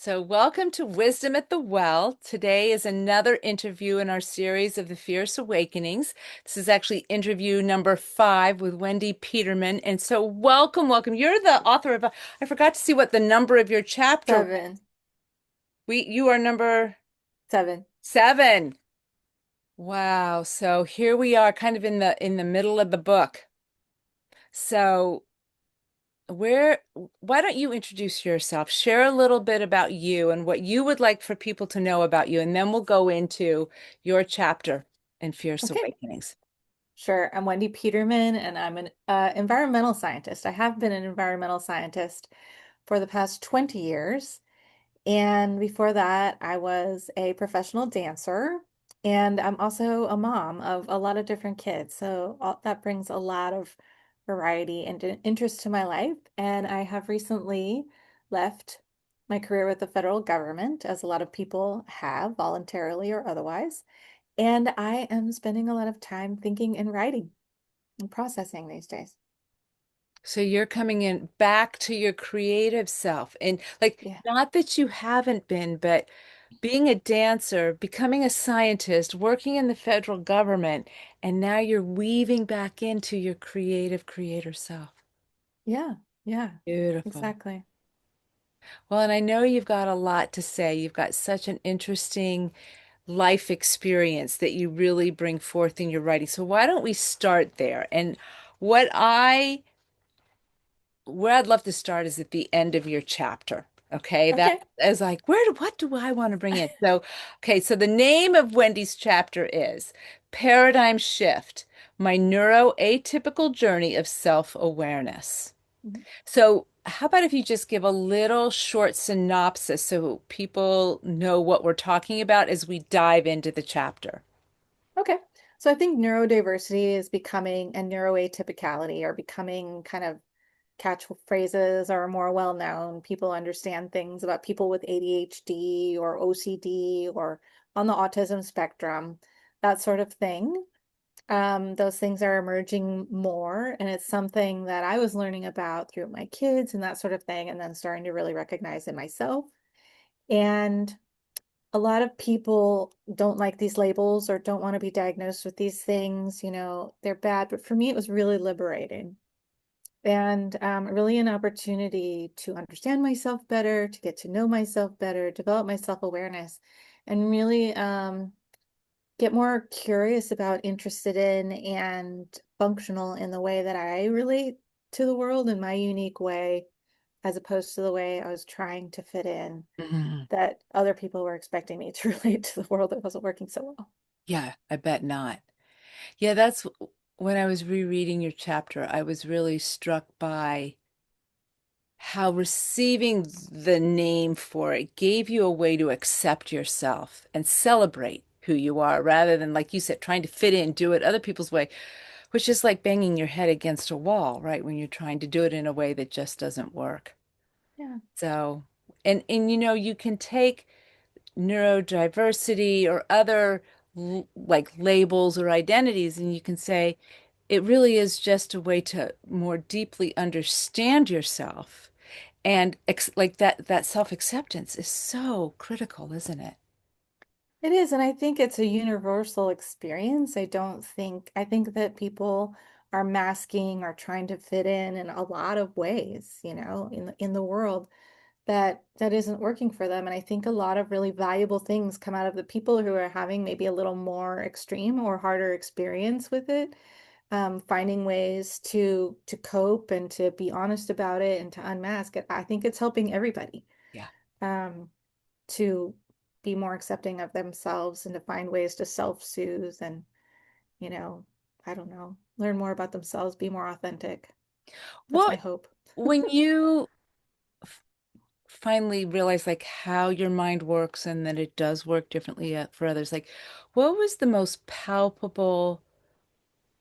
So, welcome to Wisdom at the Well. Today is another interview in our series of the Fierce Awakenings. This is actually interview number 5 with Wendy Peterman. And so, welcome. You're the author of, I forgot to see what the number of your chapter was. Seven. You are number Seven. 7. Wow. So here we are, kind of in the middle of the book. So, where, why don't you introduce yourself? Share a little bit about you and what you would like for people to know about you, and then we'll go into your chapter in Fierce Okay, Awakenings. sure. I'm Wendy Peterman, and I'm an environmental scientist. I have been an environmental scientist for the past 20 years. And before that, I was a professional dancer. And I'm also a mom of a lot of different kids. So that brings a lot of variety and interest to my life. And I have recently left my career with the federal government, as a lot of people have, voluntarily or otherwise. And I am spending a lot of time thinking and writing and processing these days. So you're coming in back to your creative self, and like, Yeah. not that you haven't been, but being a dancer, becoming a scientist, working in the federal government, and now you're weaving back into your creative creator self. Yeah. Yeah. Beautiful. Exactly. Well, and I know you've got a lot to say. You've got such an interesting life experience that you really bring forth in your writing. So why don't we start there? And what I where I'd love to start is at the end of your chapter. Okay, that Okay. is like, what do I want to bring in? So, okay, so the name of Wendy's chapter is Paradigm Shift: My Neuroatypical Journey of Self-Awareness. Mhm. So, how about if you just give a little short synopsis so people know what we're talking about as we dive into the chapter? Okay. So I think neurodiversity is becoming, and neuroatypicality are becoming kind of catchphrases are more well known. People understand things about people with ADHD or OCD or on the autism spectrum, that sort of thing. Those things are emerging more, and it's something that I was learning about through my kids and that sort of thing, and then starting to really recognize in myself. And a lot of people don't like these labels or don't want to be diagnosed with these things. They're bad. But for me, it was really liberating and really an opportunity to understand myself better, to get to know myself better, develop my self-awareness, and really get more curious about, interested in, and functional in the way that I relate to the world in my unique way, as opposed to the way I was trying to fit in Mhm. that other people were expecting me to relate to the world that wasn't working so well. Yeah, I bet not. Yeah, that's when I was rereading your chapter, I was really struck by how receiving the name for it gave you a way to accept yourself and celebrate who you are rather than, like you said, trying to fit in, do it other people's way, which is like banging your head against a wall, right? When you're trying to do it in a way that just doesn't work. Yeah. So, and you can take neurodiversity or other like labels or identities, and you can say it really is just a way to more deeply understand yourself. And like that self-acceptance is so critical, isn't it? It is, and I think it's a universal experience. I think that people are masking or trying to fit in a lot of ways, in the world that isn't working for them. And I think a lot of really valuable things come out of the people who are having maybe a little more extreme or harder experience with it, finding ways to cope and to be honest about it and to unmask it. I think it's helping everybody. Yeah. Um, to be more accepting of themselves and to find ways to self-soothe and, you know, I don't know, learn more about themselves, be more authentic. That's my What hope. when you f- finally realize like how your mind works and that it does work differently for others, like what was the most palpable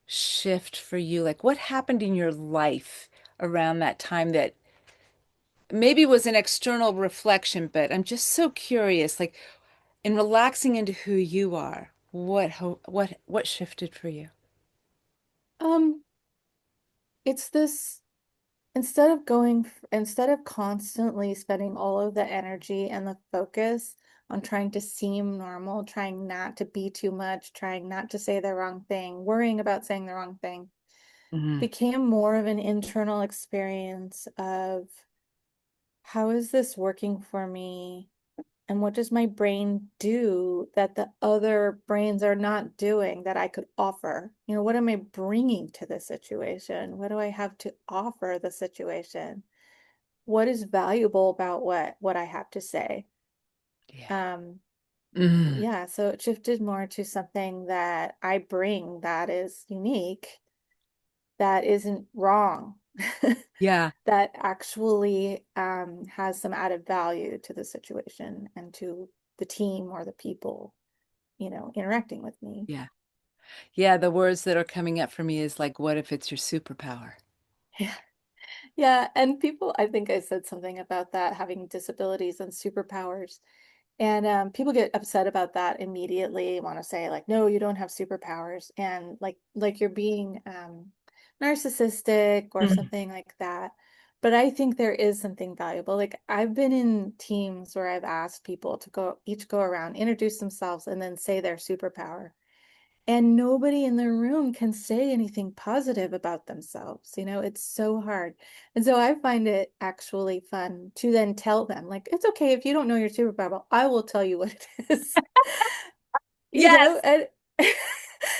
shift for you? Like what happened in your life around that time that maybe was an external reflection, but I'm just so curious, like in relaxing into who you are, what shifted for you? Um, it's this. instead of constantly spending all of the energy and the focus on trying to seem normal, trying not to be too much, trying not to say the wrong thing, worrying about saying the wrong thing, Hmm. became more of an internal experience of how is this working for me? And what does my brain do that the other brains are not doing that I could offer? You know, what am I bringing to the situation? What do I have to offer the situation? What is valuable about what I have to say? Yeah. Um, Mm. yeah, so it shifted more to something that I bring that is unique, that isn't wrong, Yeah. that actually has some added value to the situation and to the team or the people, you know, interacting with me. Yeah. Yeah. The words that are coming up for me is like, what if it's your superpower? Yeah. Yeah. And people, I think I said something about that having disabilities and superpowers. And people get upset about that immediately, want to say like, no, you don't have superpowers, and like you're being narcissistic or Mm. something like that. But I think there is something valuable. Like I've been in teams where I've asked people to go around, introduce themselves, and then say their superpower. And nobody in the room can say anything positive about themselves. You know, it's so hard. And so I find it actually fun to then tell them, like, it's okay if you don't know your superpower, I will tell you what it is. You know, Yes. and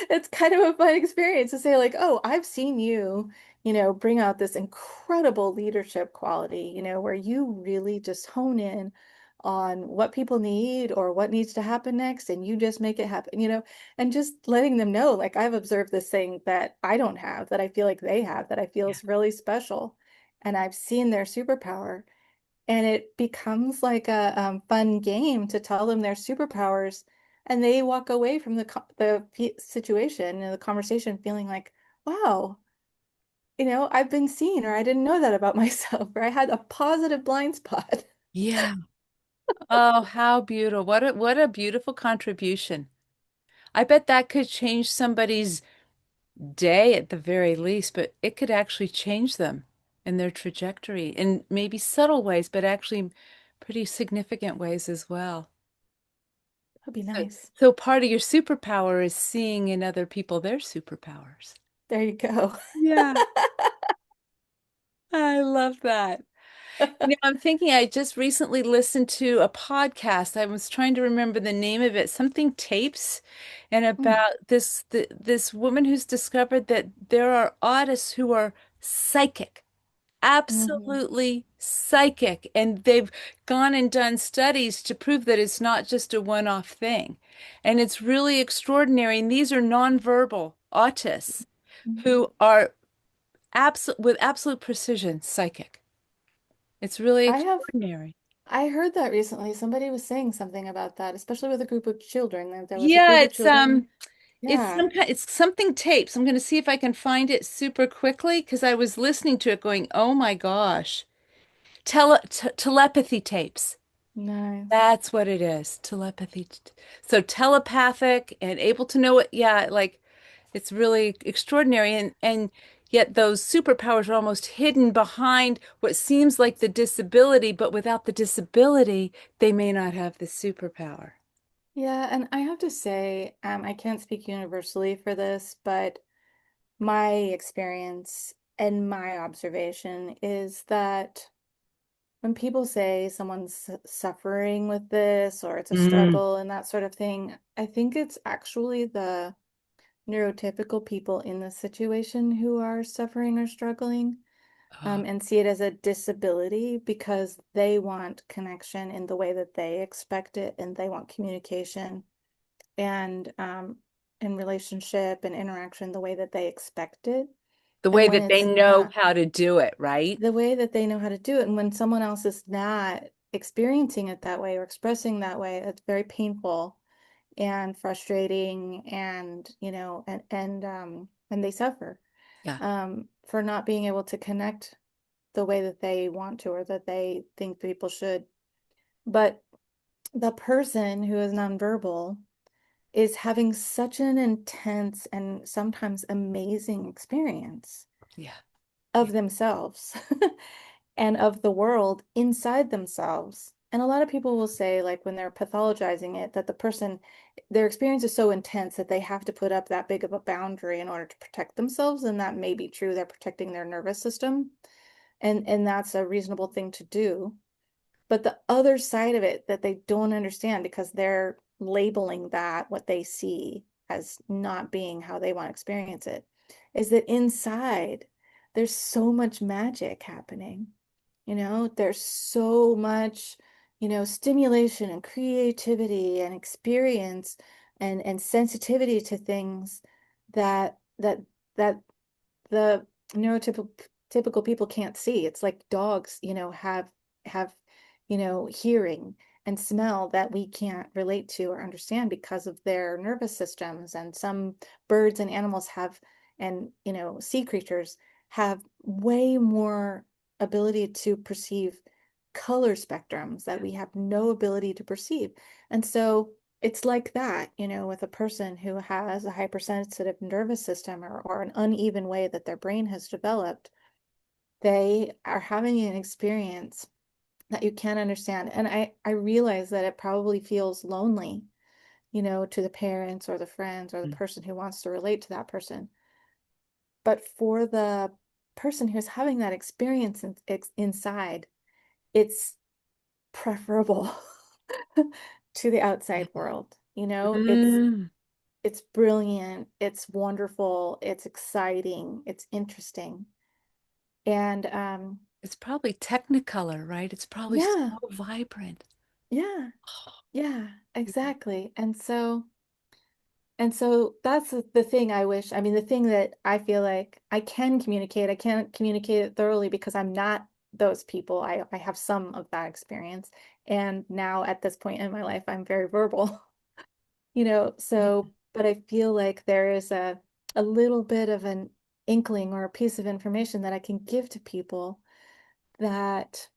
it's kind of a fun experience to say like, oh, I've seen you, you know, bring out this incredible leadership quality, you know, where you really just hone in on what people need or what needs to happen next and you just make it happen, you know, and just letting them know like I've observed this thing that I don't have, that I feel like they have, that I feel Yeah. is really special, and I've seen their superpower, and it becomes like a fun game to tell them their superpowers, and they walk away from the situation and the conversation feeling like, wow, you know, I've been seen, or I didn't know that about myself, or I had a positive blind spot. Yeah. Oh, how beautiful. What a beautiful contribution. I bet that could change somebody's day at the very least, but it could actually change them in their trajectory in maybe subtle ways, but actually pretty significant ways as well. That'd be So, nice. so part of your superpower is seeing in other people their superpowers. There you go. Yeah, I love that. You know, I'm thinking I just recently listened to a podcast. I was trying to remember the name of it, something tapes, and Mm, about this woman who's discovered that there are artists who are psychic, mhm. absolutely psychic, and they've gone and done studies to prove that it's not just a one-off thing. And it's really extraordinary. And these are nonverbal autists Mhm. who are with absolute precision psychic. It's really I have extraordinary. I heard that recently. Somebody was saying something about that, especially with a group of children. There was a Yeah, group of children. Yeah, it's something tapes. I'm going to see if I can find it super quickly because I was listening to it going, "Oh my gosh." Telepathy tapes. nice. That's what it is. Telepathy. So telepathic and able to know it. Yeah, like it's really extraordinary, and yet those superpowers are almost hidden behind what seems like the disability, but without the disability, they may not have the superpower. Yeah, and I have to say, I can't speak universally for this, but my experience and my observation is that when people say someone's suffering with this or it's a Mm. struggle and that sort of thing, I think it's actually the neurotypical people in this situation who are suffering or struggling, Oh, and see it as a disability because they want connection in the way that they expect it, and they want communication and relationship and interaction the way that they expect it. the And way when that they it's know not how to do it, right? the way that they know how to do it, and when someone else is not experiencing it that way or expressing that way, it's very painful and frustrating, and you know, and they suffer Yeah, for not being able to connect the way that they want to or that they think people should. But the person who is nonverbal is having such an intense and sometimes amazing experience yeah, of themselves and of the world inside themselves. And a lot of people will say, like, when they're pathologizing it, that the person, their experience is so intense that they have to put up that big of a boundary in order to protect themselves. And that may be true. They're protecting their nervous system. And that's a reasonable thing to do. But the other side of it that they don't understand because they're labeling that what they see as not being how they want to experience it is that inside there's so much magic happening. There's so much, stimulation and creativity and experience and sensitivity to things that the neurotypical typical people can't see. It's like dogs, have, hearing and smell that we can't relate to or understand because of their nervous systems. And some birds and animals have, and sea creatures have way more ability to perceive color spectrums that we have no ability to perceive. And so it's like that, with a person who has a hypersensitive nervous system or an uneven way that their brain has developed, they are having an experience that you can't understand. And I realize that it probably feels lonely, to the parents or the friends or the Mm. person who wants to relate to that person. But for the person who's having that experience inside, it's preferable to the outside world. Mm. It's brilliant, it's wonderful, it's exciting, it's interesting. And It's probably Technicolor, right? It's probably so yeah, vibrant. yeah, yeah, exactly. And so that's the thing I wish, I mean, the thing that I feel like I can't communicate it thoroughly because I'm not those people. I have some of that experience. And now at this point in my life, I'm very verbal. Yeah. So, but I feel like there is a little bit of an inkling or a piece of information that I can give to people that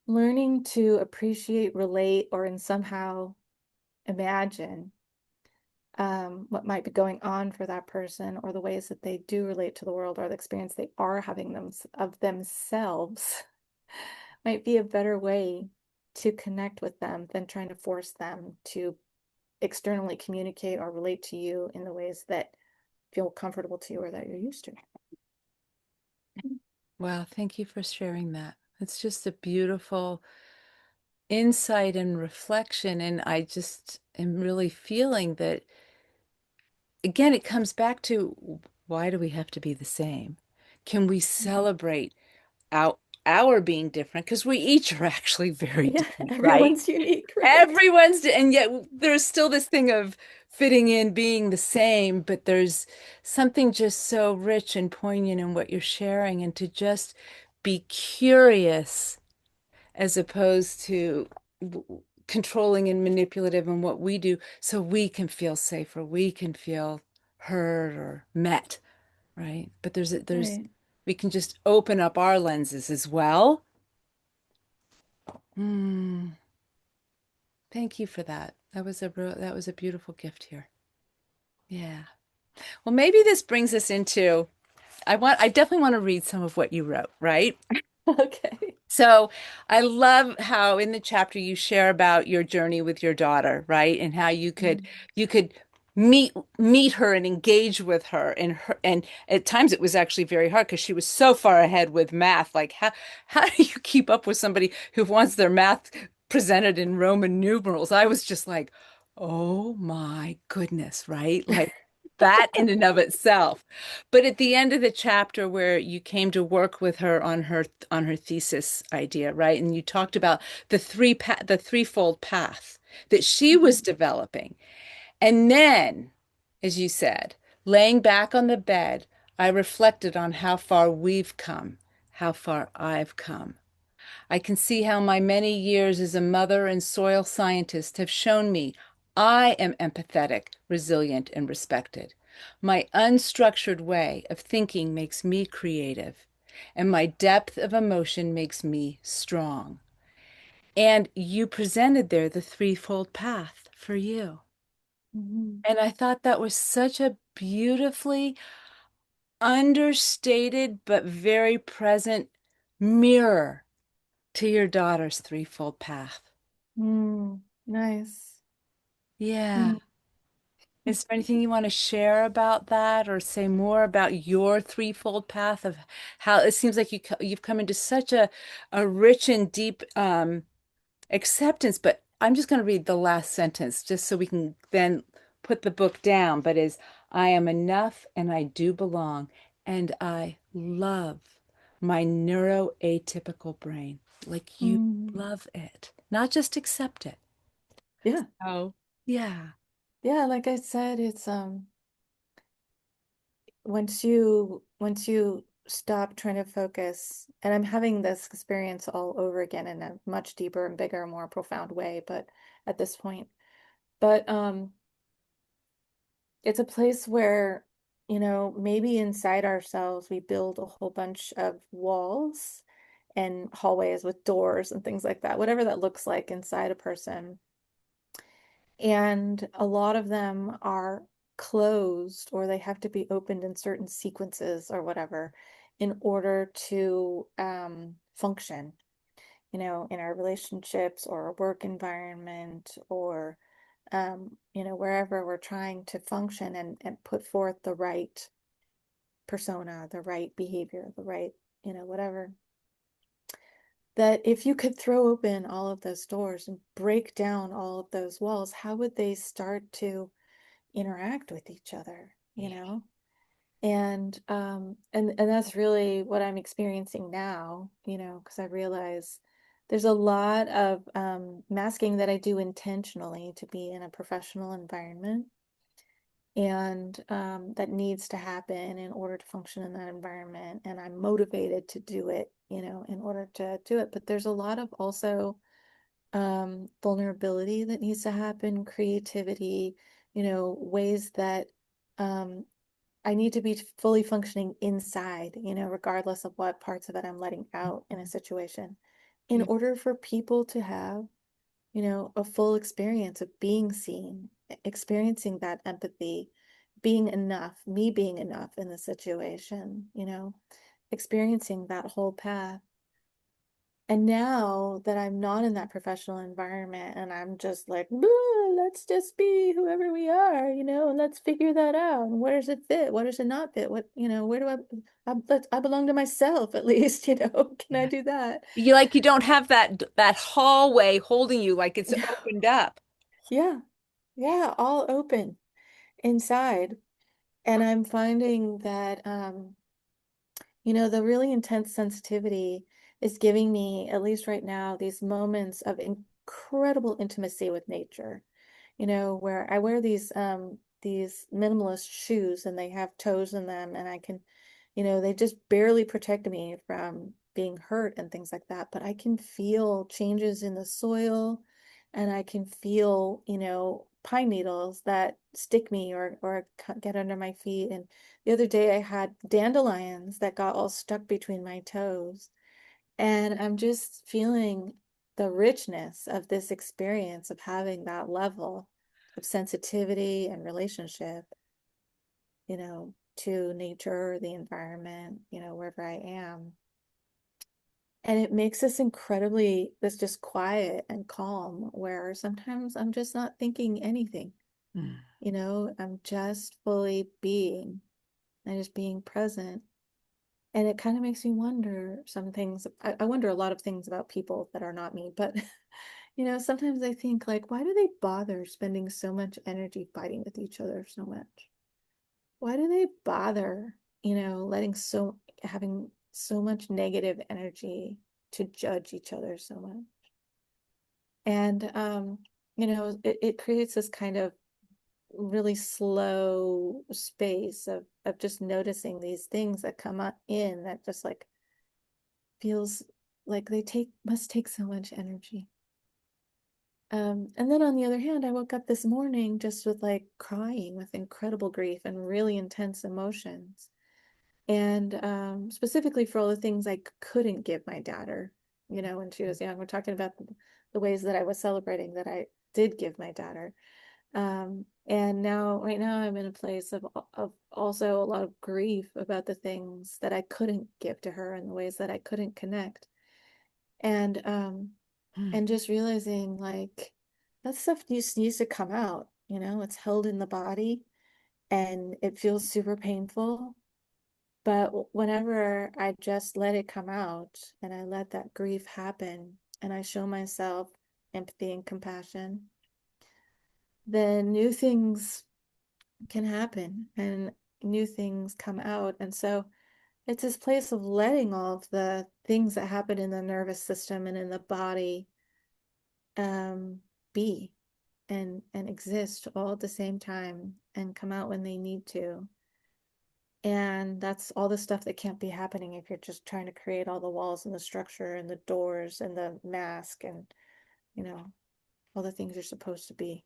learning to appreciate, relate, or in somehow imagine what might be going on for that person or the ways that they do relate to the world or the experience they are having of themselves might be a better way to connect with them than trying to force them to externally communicate or relate to you in the ways that feel comfortable to you or that you're used to. Wow, thank you for sharing that. It's just a beautiful insight and reflection. And I just am really feeling that, again, it comes back to why do we have to be the same? Can we celebrate our, our being different? Because we each are actually very Yeah, different, right? everyone's unique, right? And yet there's still this thing of fitting in, being the same, but there's something just so rich and poignant in what you're sharing, and to just be curious as opposed to controlling and manipulative in what we do so we can feel safe or we can feel heard or met, right? But Right. we can just open up our lenses as well. Thank you for that. That was a beautiful gift here. Yeah. Well, maybe this brings us into I definitely want to read some of what you wrote, right? Okay. So I love how in the chapter you share about your journey with your daughter, right? And how Mhm. you could meet her and engage with her and at times it was actually very hard because she was so far ahead with math. Like how do you keep up with somebody who wants their math presented in Roman numerals? I was just like, oh my goodness, right? Like that in and of itself. But at the end of the chapter where you came to work with her on her thesis idea, right? And you talked about the threefold path that she was Mhm. developing. And then, as you said, laying back on the bed, I reflected on how far we've come, how far I've come. I can see how my many years as a mother and soil scientist have shown me I am empathetic, resilient, and respected. My unstructured way of thinking makes me creative, and my depth of emotion makes me strong. And you presented there the threefold path for you. Mhm. And I thought that was such a beautifully understated but very present mirror to your daughter's threefold path. Nice. Yeah. Mm. Is there anything you want to share about that or say more about your threefold path of how it seems like you've come into such a rich and deep acceptance, but I'm just going to read the last sentence just so we can then put the book down, but is I am enough and I do belong and I love my neuroatypical brain. Like you Mm. love it, not just accept it. Yeah. Oh, yeah. Yeah, like I said, it's once you stop trying to focus, and I'm having this experience all over again in a much deeper and bigger, more profound way, but at this point. But it's a place where, maybe inside ourselves we build a whole bunch of walls and hallways with doors and things like that, whatever that looks like inside a person. And a lot of them are closed or they have to be opened in certain sequences or whatever in order to function, in our relationships or our work environment or, wherever we're trying to function and put forth the right persona, the right behavior, the right, whatever. That if you could throw open all of those doors and break down all of those walls, how would they start to interact with each other, and that's really what I'm experiencing now, because I realize there's a lot of masking that I do intentionally to be in a professional environment, and that needs to happen in order to function in that environment, and I'm motivated to do it, in order to do it. But there's a lot of also vulnerability that needs to happen, creativity, ways that um, I need to be fully functioning inside, regardless of what parts of it I'm letting out in a situation, in Yeah. order for people to have, a full experience of being seen, experiencing that empathy, being enough, me being enough in the situation, experiencing that whole path. And now that I'm not in that professional environment and I'm just like, let's just be whoever we are, and let's figure that out. And where does it fit? What does it not fit? What, where do I belong to myself at least, can I Yeah. do that? You don't have that hallway holding you like it's Yeah. opened up. Yeah. Yeah. All open inside. And I'm finding that, the really intense sensitivity is giving me, at least right now, these moments of incredible intimacy with nature, where I wear these minimalist shoes and they have toes in them and I can, they just barely protect me from being hurt and things like that, but I can feel changes in the soil and I can feel, pine needles that stick me or get under my feet. And the other day I had dandelions that got all stuck between my toes. And I'm just feeling the richness of this experience of having that level of sensitivity and relationship, to nature, the environment, wherever I am. And it makes us this just quiet and calm, where sometimes I'm just not thinking anything, Mm. I'm just fully being and just being present. And it kind of makes me wonder some things. I wonder a lot of things about people that are not me, but sometimes I think like, why do they bother spending so much energy fighting with each other so much? Why do they bother, having so much negative energy to judge each other so much? And it creates this kind of really slow space of just noticing these things that come up in that just like feels like they must take so much energy. And then on the other hand, I woke up this morning just with like crying with incredible grief and really intense emotions. And specifically for all the things I couldn't give my daughter, when she was young. We're talking about the ways that I was celebrating that I did give my daughter. And now, right now, I'm in a place of also a lot of grief about the things that I couldn't give to her and the ways that I couldn't connect. And Mm. and just realizing like that stuff needs to come out, you know, it's held in the body and it feels super painful. But whenever I just let it come out and I let that grief happen and I show myself empathy and compassion, then new things can happen and new things come out. And so it's this place of letting all of the things that happen in the nervous system and in the body um, be and exist all at the same time and come out when they need to. And that's all the stuff that can't be happening if you're just trying to create all the walls and the structure and the doors and the mask and, you know, all the things you're supposed to be.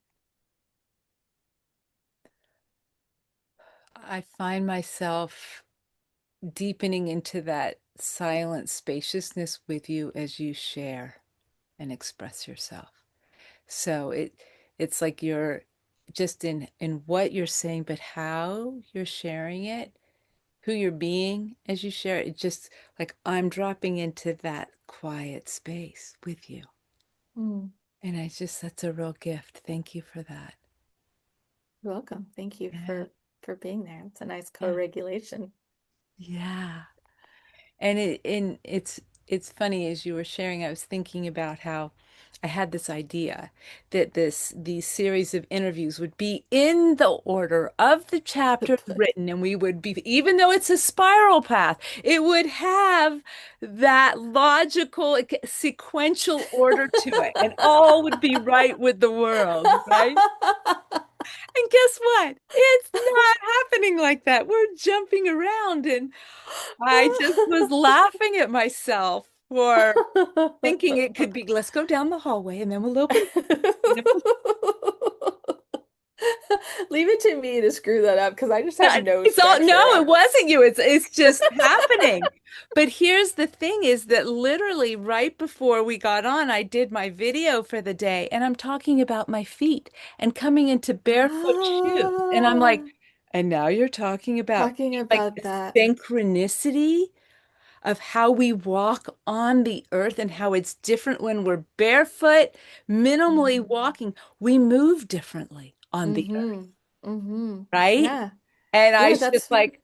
I find myself deepening into that silent spaciousness with you as you share and express yourself. So it's like you're just in what you're saying, but how you're sharing it, who you're being as you share it. It's just like I'm dropping into that quiet space with you. Mm, And I just that's a real gift. Thank you for that. you're welcome. Thank you Yeah. for being there. It's a nice Yeah. co-regulation. Yeah. And it's funny as you were sharing, I was thinking about how I had this idea that these series of interviews would be in the order of the The chapters book. written, and we would be, even though it's a spiral path, it would have that logical, sequential order to it, and all would be right with the world, right? And guess what? It's not happening like that. We're jumping around, and I just was laughing at myself for thinking it could be, let's go down the hallway and then we'll open. And then we'll, Leave it to me to screw that up because I just have no it's all, no, structure. it wasn't you. It's just happening. But here's the thing is that literally right before we got on, I did my video for the day and I'm talking about my feet and coming into barefoot shoes. And I'm like, Ah, and now you're talking about talking like about that. synchronicity of how we walk on the earth and how it's different when we're barefoot, minimally Mm-hmm. walking. We move differently on the earth, Mm-hmm. Mm-hmm. right? Yeah. And I Yeah, was just like,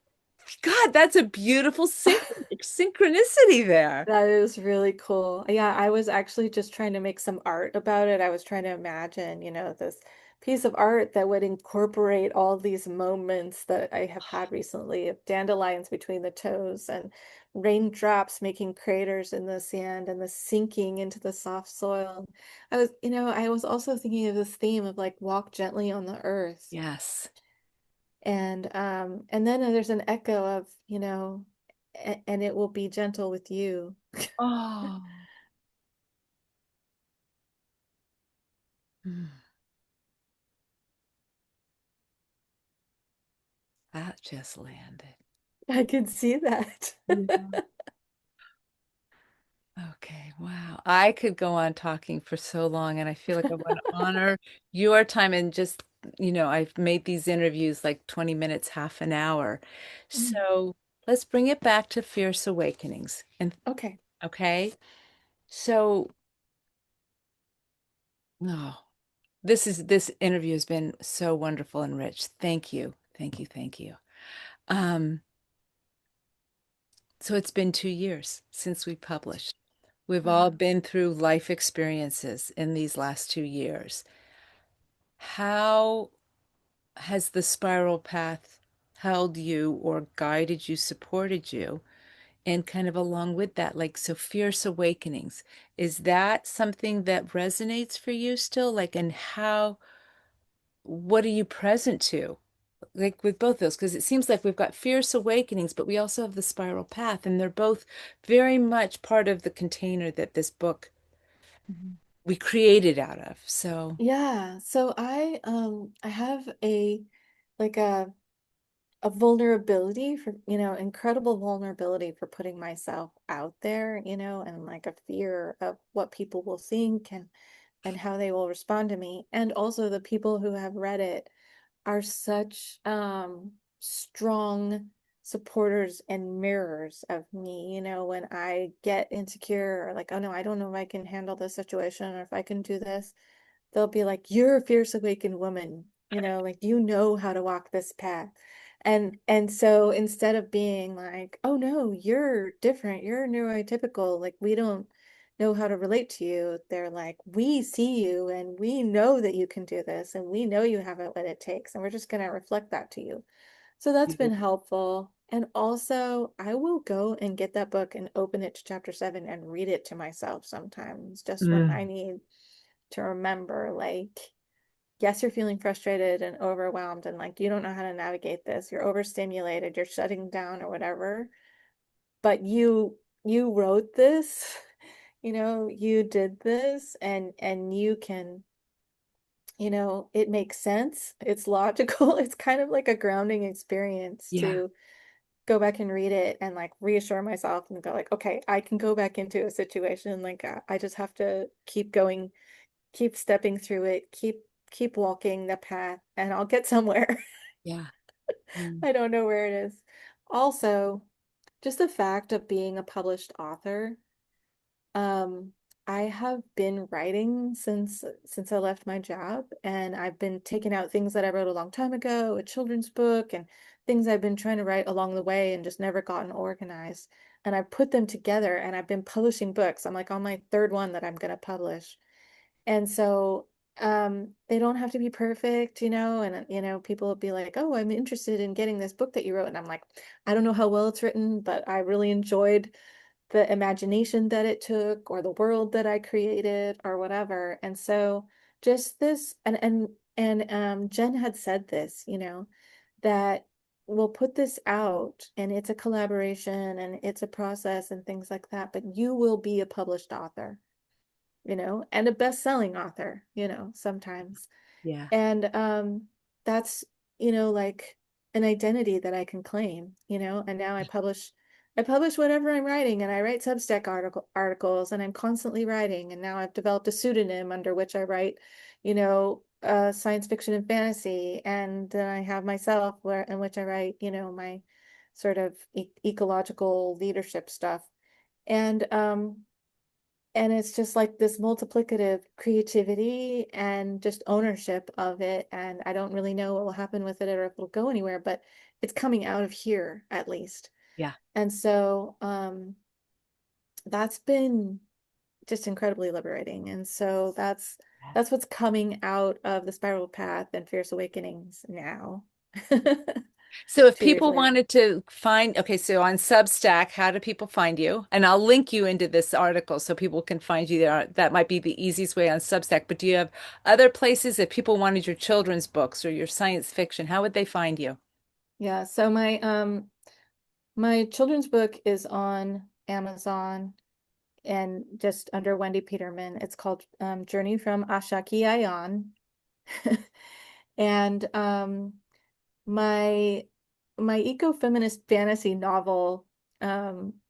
God, that's a beautiful synchronicity there. that is really cool. Yeah, I was actually just trying to make some art about it. I was trying to imagine, you know, this piece of art that would incorporate all these moments that I have had recently of dandelions between the toes and raindrops making craters in the sand and the sinking into the soft soil. I was, you know, I was also thinking of this theme of like walk gently on the earth. Yes. And then there's an echo of, you know, and it will be gentle with you. Oh, mm, that just landed. I can see that. Yeah. Okay, wow. I could go on talking for so long, and I feel like I want to honor your time and just, I've made these interviews like 20 minutes, half an hour. Mm, So let's bring it back to Fierce Awakenings. And okay. okay, so no, this interview has been so wonderful and rich. Thank you. Thank you. Thank you. Um, so it's been 2 years since we published. We've all Wow. been through life experiences in these last 2 years. How has the spiral path held you or guided you, supported you? And kind of along with that, like, so fierce awakenings, is that something that resonates for you still? Like, and what are you present to? Like with both those, because it seems like we've got fierce awakenings, but we also have the spiral path, and they're both very much part of the container that this book Mhm. we created out of. So, Yeah, so I have a like a vulnerability for, you know, incredible vulnerability for putting myself out there, you know, and like a fear of what people will think and and how they will respond to me. And also the people who have read it are such strong supporters and mirrors of me, when I get insecure or like, oh no, I don't know if I can handle this situation or if I can do this. They'll be like, you're a fierce awakened woman, like you know how to walk this path. And so instead of being like, oh no, you're different, you're neurotypical, like we don't know how to relate to you, they're like, we see you and we know that you can do this and we know you have it what it takes and we're just going to reflect that to you. So that's been Beautiful. helpful. And also, I will go and get that book and open it to chapter 7 and read it to myself sometimes, just when I Mm, need to remember, like, yes, you're feeling frustrated and overwhelmed, and like you don't know how to navigate this. You're overstimulated, you're shutting down or whatever. But you wrote this, you did this, and you can, it makes sense. It's logical. It's kind of like a grounding experience yeah, to go back and read it and like reassure myself and go like, okay, I can go back into a situation. Like I just have to keep going, keep stepping through it, keep walking the path, and I'll get somewhere. yeah. Mm. I don't know where it is. Also, just the fact of being a published author, um, I have been writing since I left my job, and I've been taking out things that I wrote a long time ago, a children's book, and things I've been trying to write along the way and just never gotten organized. And I put them together, and I've been publishing books. I'm like on my third one that I'm going to publish. And so they don't have to be perfect, and people will be like, "Oh, I'm interested in getting this book that you wrote." And I'm like, "I don't know how well it's written, but I really enjoyed the imagination that it took or the world that I created or whatever." And so just this and Jen had said this, that we'll put this out and it's a collaboration and it's a process and things like that, but you will be a published author, and a best-selling author, sometimes. Yeah. And that's, like an identity that I can claim, and now I publish whatever I'm writing, and I write Substack articles, and I'm constantly writing, and now I've developed a pseudonym under which I write, science fiction and fantasy, and then I have myself where in which I write, my sort of ecological leadership stuff. And it's just like this multiplicative creativity and just ownership of it. And I don't really know what will happen with it or if it'll go anywhere, but it's coming out of here at least. Yeah. And so that's been just incredibly liberating. And so that's what's coming out of the Spiral Path and Fierce Awakenings now. So if 2 years people later. wanted to find, okay, so on Substack, how do people find you? And I'll link you into this article so people can find you there. That might be the easiest way on Substack. But do you have other places if people wanted your children's books or your science fiction? How would they find you? Yeah, so my children's book is on Amazon and just under Wendy Peterman. It's called Journey from Ashaki Ayan. And my my eco-feminist fantasy novel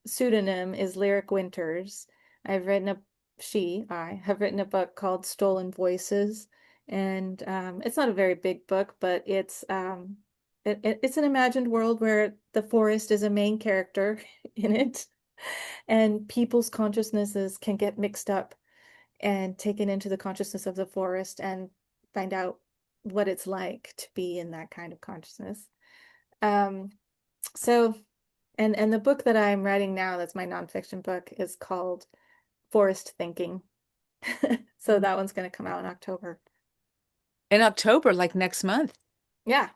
pseudonym is Lyric Winters. I have written a book called Stolen Voices, and it's not a very big book, but it's an imagined world where the forest is a main character in it, and people's consciousnesses can get mixed up and taken into the consciousness of the forest and find out what it's like to be in that kind of consciousness. Um, so and the book that I'm writing now, that's my nonfiction book, is called Forest Thinking. So that one's going to come out in October. In October, like next month. Yeah.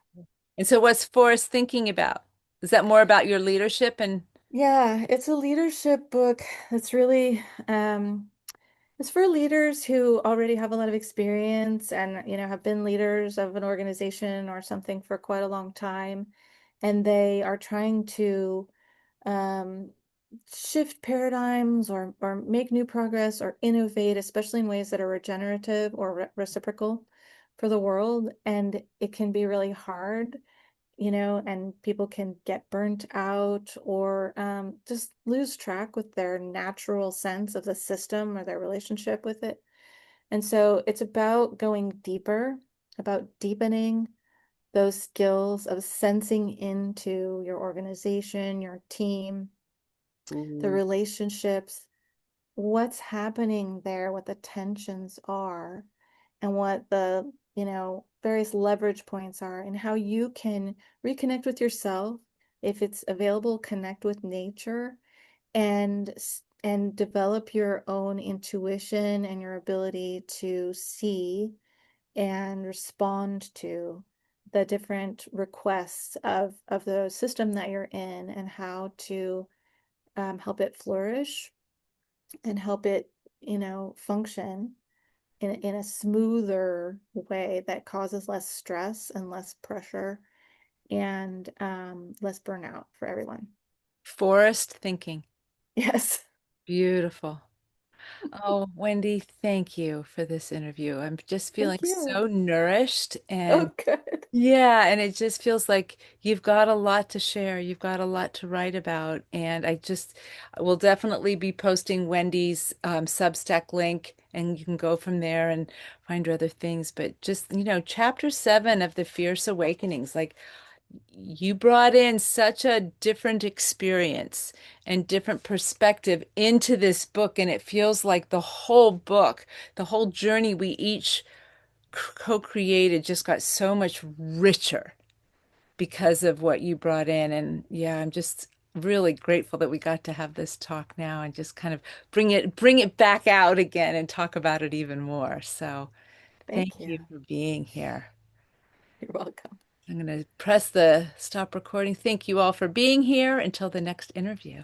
And so what's Forrest thinking about? Is that more about your leadership and Yeah, it's a leadership book that's really it's for leaders who already have a lot of experience and, have been leaders of an organization or something for quite a long time. And they are trying to um, shift paradigms or make new progress or innovate, especially in ways that are regenerative or reciprocal for the world. And it can be really hard, and people can get burnt out or just lose track with their natural sense of the system or their relationship with it. And so it's about going deeper, about deepening those skills of sensing into your organization, your team, the Ooh. relationships, what's happening there, what the tensions are, and what the, various leverage points are, and how you can reconnect with yourself. If it's available, connect with nature and develop your own intuition and your ability to see and respond to the different requests of the system that you're in, and how to help it flourish and help it, function in a smoother way that causes less stress and less pressure and less burnout for everyone. Forest thinking. Yes. Beautiful. Oh, Wendy, thank you for this interview. I'm just feeling Thank you. so nourished Oh, and good. yeah, and it just feels like you've got a lot to share. You've got a lot to write about. And I will definitely be posting Wendy's Substack link, and you can go from there and find other things. But just, chapter 7 of The Fierce Awakenings, like you brought in such a different experience and different perspective into this book. And it feels like the whole book, the whole journey we each co-created just got so much richer because of what you brought in. And yeah, I'm just really grateful that we got to have this talk now and just kind of bring it back out again and talk about it even more. So Thank thank you. you for being here. You're welcome. I'm going to press the stop recording. Thank you all for being here. Until the next interview.